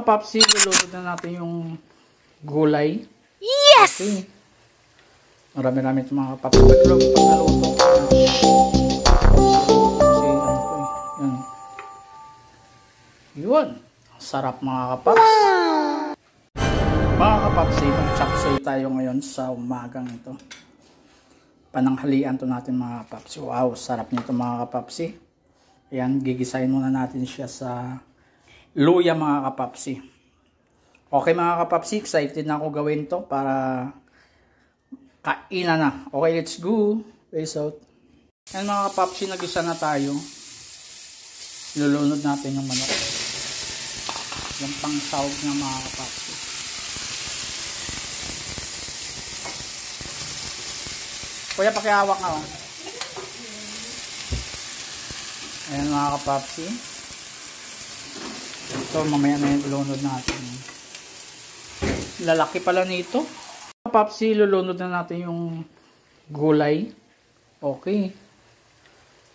Papsi, luluto na natin yung gulay. Yes! Okay. Marami-rami itong mga paps. Pag naluto ko na. Kasi ano ko eh. Yan. Yun. Sarap mga kapaps. Mga kapapsi, mag-chapsay tayo ngayon sa umagang ito. Pananghalian to natin mga kapapsi. Wow, sarap nito mga kapapsi. Ayan, gigisahin muna natin siya sa luya mga kapapsi. Okay mga kapapsi, excited na ako gawin to para kainan na. Okay, let's go. Peace out. Ayan mga kapapsi, nag-isa na tayo. Lulunod natin yung manok. Yung pang sahog ng mga kapapsi. Kuya, pakihawak nga oh. Ayan mga kapapsi. Ito, mamaya na yung lulunod natin. Lalaki pala nito. Kapapsi, lulunod na natin yung gulay. Okay.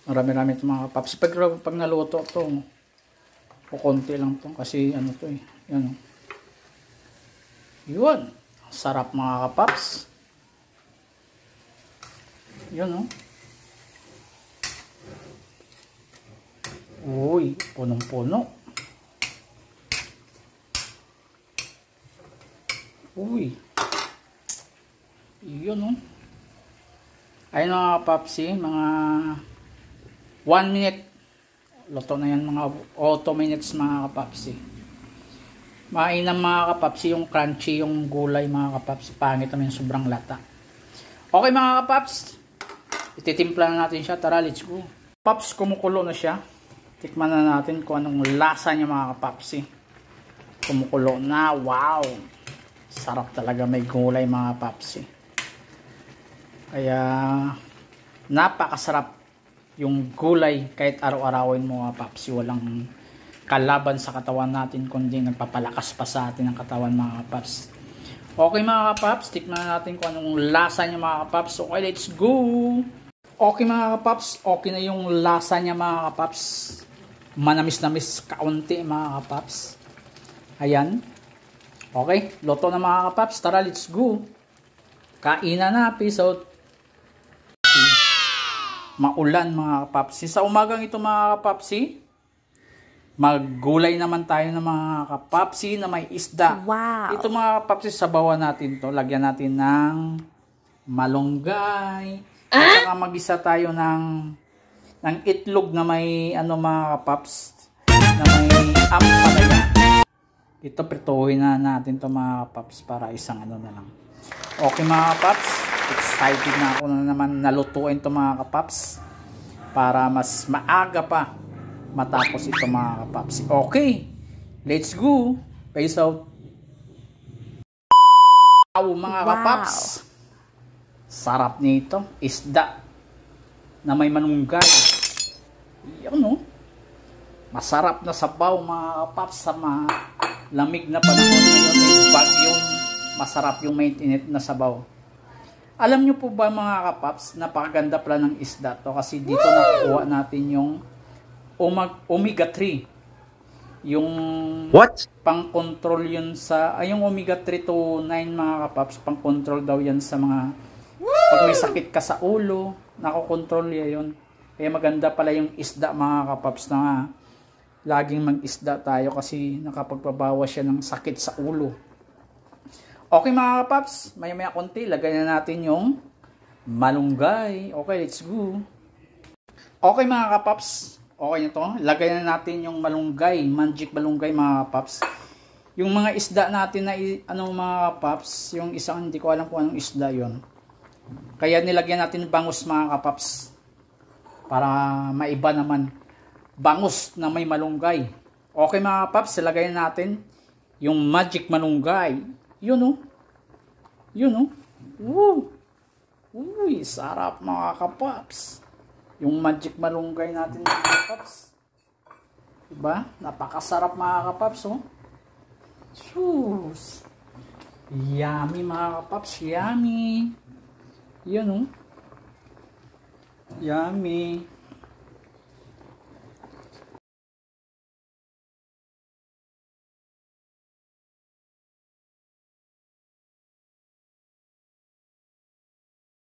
Marami-rami ito mga kapapsi. Pag naluto ito, kukunti lang ito. Kasi ano ito eh. Yan. Yun. Sarap mga kapaps. Yun oh. Uy, punong-puno. Uy. Yun oh. Ayun mga kapapsi, mga 1 minute. Luto na yan mga 8 minutes mga kapapsi. Mainam mga kapapsi yung crunchy yung gulay mga kapapsi. Pangit naman yung sobrang lata. Okay mga kapaps. Ititimpla na natin siya. Tara, let's go. Paps, kumukulo na siya. Tikman na natin kung anong lasa niya mga kapapsi. Kumukulo na. Wow. Sarap talaga may gulay mga kapapsi. Kaya napakasarap yung gulay kahit araw-arawin mo mga kapapsi. Walang kalaban sa katawan natin kundi nagpapalakas pa sa atin ang katawan mga kapapsi. Okay mga kapaps, tikman natin kung anong lasa niya mga kapaps. Okay, let's go! Okay mga kapaps, okay na yung lasa niya mga kapaps. Manamis-namis kaunti mga kapaps. Ayan. Okay, luto na mga kapaps. Tara, let's go! Kainan na, peace out. Maulan mga kapaps. Sa umagang ito mga kapapsi, maggulay naman tayo ng mga kapapsi na may isda. Wow. Ito mga kapapsi, sabawan natin to. Lagyan natin ng malunggay. At saka mag-isa tayo ng itlog na may ano mga kapaps, na may ampalaya. Ito prituhin na natin to mga kapaps para isang ano na lang. Okay mga kapaps, excited na ako na naman nalutuin to mga kapaps para mas maaga pa matapos ito mga kapapsi. Okay, let's go. Peace out. Wow mga kapaps. Sarap nito. Isda na may manunggay. Yan o. Masarap na sabaw mga kapaps sa malamig na panahon ngayon. May bagyong masarap yung mainit na sabaw. Alam nyo po ba mga kapaps, napakaganda pala ng isda to kasi dito nakukuha natin yung omega 3. Yung what? Pang-control yun sa yung omega 3 to 9 mga kapaps, pang-control daw yan sa mga pag may sakit ka sa ulo, nakokontrol yan. Kaya maganda pala yung isda mga kapaps na laging mag-isda tayo kasi nakapagpabawas siya ng sakit sa ulo. Okay mga kapaps, maya-maya konti, lagay na natin yung malunggay. Okay, let's go. Okay mga kapaps, okay na to. Lagay na natin yung malunggay, magic malunggay mga kapaps. Yung mga isda natin na ano mga kapaps, yung isang hindi ko alam kung anong isda yon. Kaya nilagyan natin bangus mga kapaps. Para maiba naman. Bangus na may malunggay. Okay mga kapaps, ilagay natin yung magic malunggay. Yun o. Yun o. Woo! Uy, sarap mga kapaps. Yung magic malunggay natin mga kapaps. Diba? Napakasarap mga kapaps o. Sus! Yummy mga kapaps. Yummy! Yun o. Yummy!